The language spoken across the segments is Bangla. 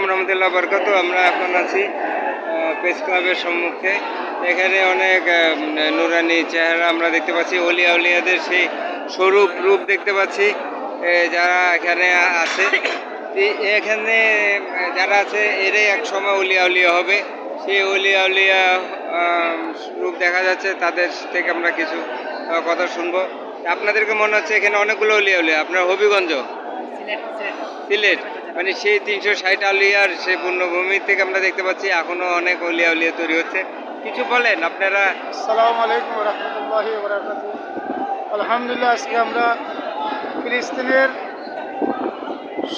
রহমতুল্লাহ বরকাত। আমরা এখন আছি প্রেস ক্লাবের সম্মুখে। এখানে অনেক নুরানি চেহারা আমরা দেখতে পাচ্ছি, অলিয়া উলিয়াদের সেই স্বরূপ রূপ দেখতে পাচ্ছি যারা এখানে আছে। এখানে যারা আছে এরাই এক সময় অলিয়া উলিয়া হবে। সেই অলিয়া উলিয়া রূপ দেখা যাচ্ছে, তাদের থেকে আমরা কিছু কথা শুনবো। আপনাদেরকে মনে হচ্ছে এখানে অনেকগুলো অলিয়া উলিয়া। আপনার হবিগঞ্জ, সিলেট, মানে সেই 360 আউলিয়ার সেই পূর্ণভূমি থেকে আমরা দেখতে পাচ্ছি এখনো অনেক অলিয়া উলিয়া তৈরি হচ্ছে। কিছু বলেন আপনারা। আসসালামু আলাইকুম ওয়া রাহমাতুল্লাহি ওয়া বারাকাতুহু। আলহামদুলিল্লাহ, আজকে আমরা ফিলিস্তিনের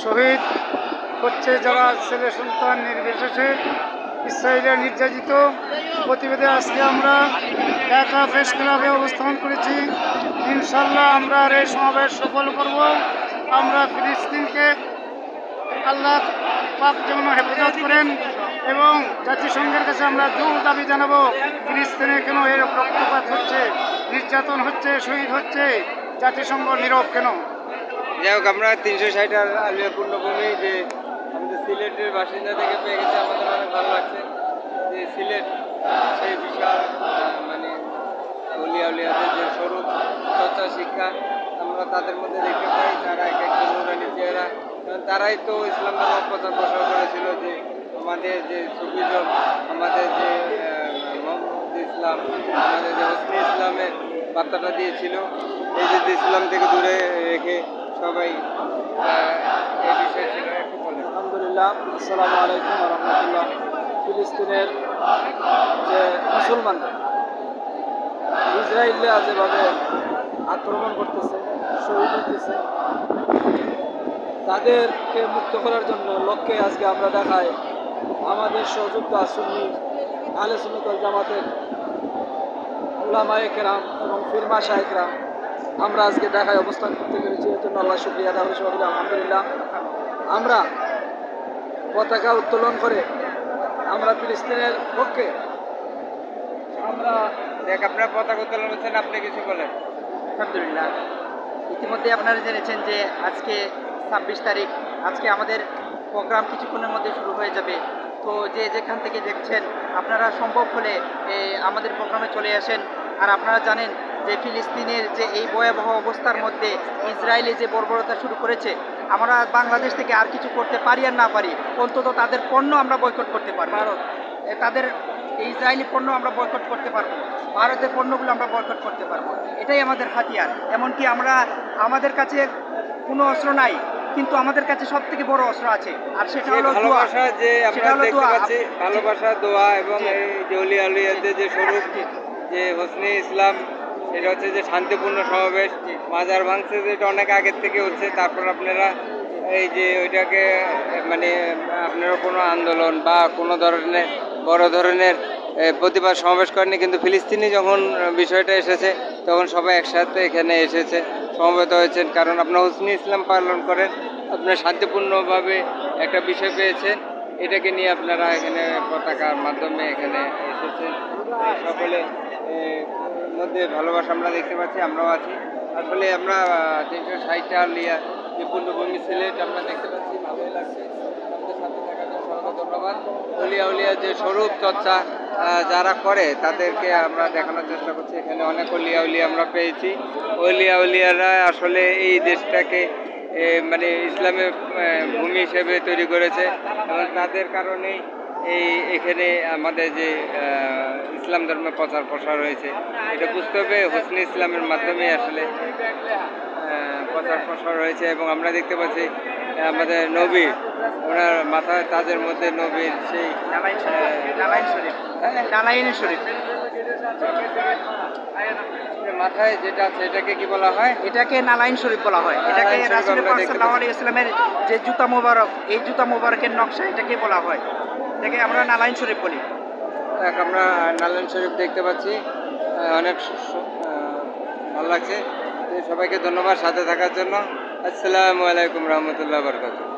শহীদ হচ্ছে যারা ছেলে সন্তান নির্বিশেষে ইসরায়েলের নির্যাতিত প্রতিবেদে আজকে আমরা ঢাকা প্রেস ক্লাবে অবস্থান করেছি। ইনশাল্লাহ আমরা আর এই সমাবেশ সফল করব। আমরা ফিলিস্তিনকে আল্লাহ পাক যেন হেফাজত করেন এবং জাতিসংঘের কাছে আমরা জোর দাবি জানাবো, ফিলিস্তিনে কেন এর রক্তপাত হচ্ছে, নির্যাতন হচ্ছে, শহীদ হচ্ছে, জাতিসংঘ নীরব কেন? যাই হোক, আমরা 360 আউলিয়া পূর্ণভূমি যে আমাদের সিলেটের বাসিন্দা থেকে পেয়ে গেছে, আমাদের অনেক ভালো লাগছে যে সিলেট সেই বিশাল মানে অলিয়া উলিয়াদের যে স্বরূপ চর্চা শিক্ষা আমরা তাদের মধ্যে দেখতে পাই। তারা এক একটা নুরানি চেহারা, কারণ তারাই তো ইসলাম ধর্ম প্রচার প্রসার করেছিল। যে আমাদের যে সুফিজম, আমাদের যে মোহাম্মদ ইসলাম, আমাদের যে হসনি ইসলামের বার্তাটা দিয়েছিল, এই যে ইসলাম থেকে দূরে রেখে সবাই এই বিষয়ে ছিল। একটু বলেন। আলহামদুলিল্লাহ, আসসালামু আলাইকুম ওয়া রাহমাতুল্লাহ। ফিলিস্তিনের যে মুসলমানদের ইসরায়েলে যেভাবে আক্রমণ করতেছে, শহীদ হতেছে, তাদেরকে মুক্ত করার জন্য লক্ষ্যে আজকে আমরা দেখাই আমাদের সহযোদ্ধা সুন্নি আহলে সুন্নাত ওয়াল জামাতের উলামায়ে কেরাম এবং পীর মাশায়েখ কেরাম আমরা আজকে ঢাকায় অবস্থান করতে পেরেছি। এর জন্য আল্লাহ শুকরিয়া আদায় করছি। আলহামদুলিল্লাহ, আমরা পতাকা উত্তোলন করে আমরা ফিলিস্তিনের পক্ষে আমরা আপনারা পতাকা উত্তোলন করছেন, আপনি কিছু বলেন। আলহামদুলিল্লাহ, ইতিমধ্যে আপনারা জেনেছেন যে আজকে 26 তারিখ, আজকে আমাদের প্রোগ্রাম কিছুক্ষণের মধ্যে শুরু হয়ে যাবে। তো যে যেখান থেকে দেখছেন আপনারা সম্ভব হলে আমাদের প্রোগ্রামে চলে আসেন। আর আপনারা জানেন যে ফিলিস্তিনের যে এই ভয়াবহ অবস্থার মধ্যে ইসরায়েলি যে বর্বরতা শুরু করেছে, আমরা বাংলাদেশ থেকে আর কিছু করতে পারি আর না পারি, অন্তত তাদের পণ্য আমরা বয়কট করতে পারবো। তাদের ইসরায়েলি পণ্য আমরা বয়কট করতে পারবো, ভারতের পণ্যগুলো আমরা বয়কট করতে পারবো। এটাই আমাদের হাতিয়ার। এমনকি আমাদের কাছে কোনো অস্ত্র নাই, কিন্তু আমাদের কাছে সব থেকে বড় অস্ত্র আছে, আর সেটা হলো ভালোবাসা। যে আমরা দেখতে পাচ্ছি ভালোবাসা, দোয়া এবং এই যে অলিয়া উলিয়াদের যে স্বরূপ যে হসনি ইসলাম, এটা হচ্ছে যে শান্তিপূর্ণ সমাবেশ। মাজার ভাঙছে যেটা অনেক আগের থেকে হচ্ছে, তারপর আপনারা এই যে ওইটাকে মানে আপনারা কোনো আন্দোলন বা কোনো ধরনের বড় ধরনের প্রতিবাদ সমাবেশ করেনি, কিন্তু ফিলিস্তিনি যখন বিষয়টা এসেছে তখন সবাই একসাথে এখানে এসেছে, সমবেত হয়েছেন। কারণ আপনারা হসনি ইসলাম পালন করেন, আপনারা শান্তিপূর্ণভাবে একটা বিষয় পেয়েছেন, এটাকে নিয়ে আপনারা এখানে পতাকার মাধ্যমে এখানে এসেছেন। সকলে মধ্যে ভালোবাসা আমরা দেখতে পাচ্ছি, আমরাও আছি। আসলে আমরা 360 আউলিয়া যে পূর্ণভূমি সিলেট আমরা দেখতে পাচ্ছি, ভালোই লাগছে। আমাদের সাথে থাকার জন্য সবাইকে ধন্যবাদ। অলিয়া উলিয়া যে স্বরূপ চর্চা যারা করে তাদেরকে আমরা দেখানোর চেষ্টা করছি। এখানে অনেক অলিয়া উলিয়া আমরা পেয়েছি। অলিয়া উলিয়ারা আসলে এই দেশটাকে মানে ইসলামের ভূমি হিসেবে তৈরি করেছে এবং তাদের কারণেই এখানে আমাদের যে ইসলাম ধর্মের প্রচার প্রসার হয়েছে, এটা বুঝতে হবে হসনি ইসলামের মাধ্যমে আসলে প্রচার প্রসার হয়েছে। এবং আমরা দেখতে পাচ্ছি আমাদের নবী, ওনার মাথায় তাজের মধ্যে নবীর সেই নালাইন শরীফ মাথায় যেটা আছে এটাকে কি বলা হয়? এটাকে নালাইন শরীফ বলা হয়। এটাকে রাসূল পাক সাল্লাল্লাহু আলাইহি ওয়াসাল্লামের যে জুতা মোবারক, এই জুতা মোবারকের নকশা এটাকে বলা হয়। এটাকে আমরা নালাইন শরীফ বলি। আমরা নালাইন শরীফ দেখতে পাচ্ছি, অনেক ভালো লাগছে। সবাইকে ধন্যবাদ সাথে থাকার জন্য। আসসালামু আলাইকুম রহমতুল্লাহ বরকাতুহু।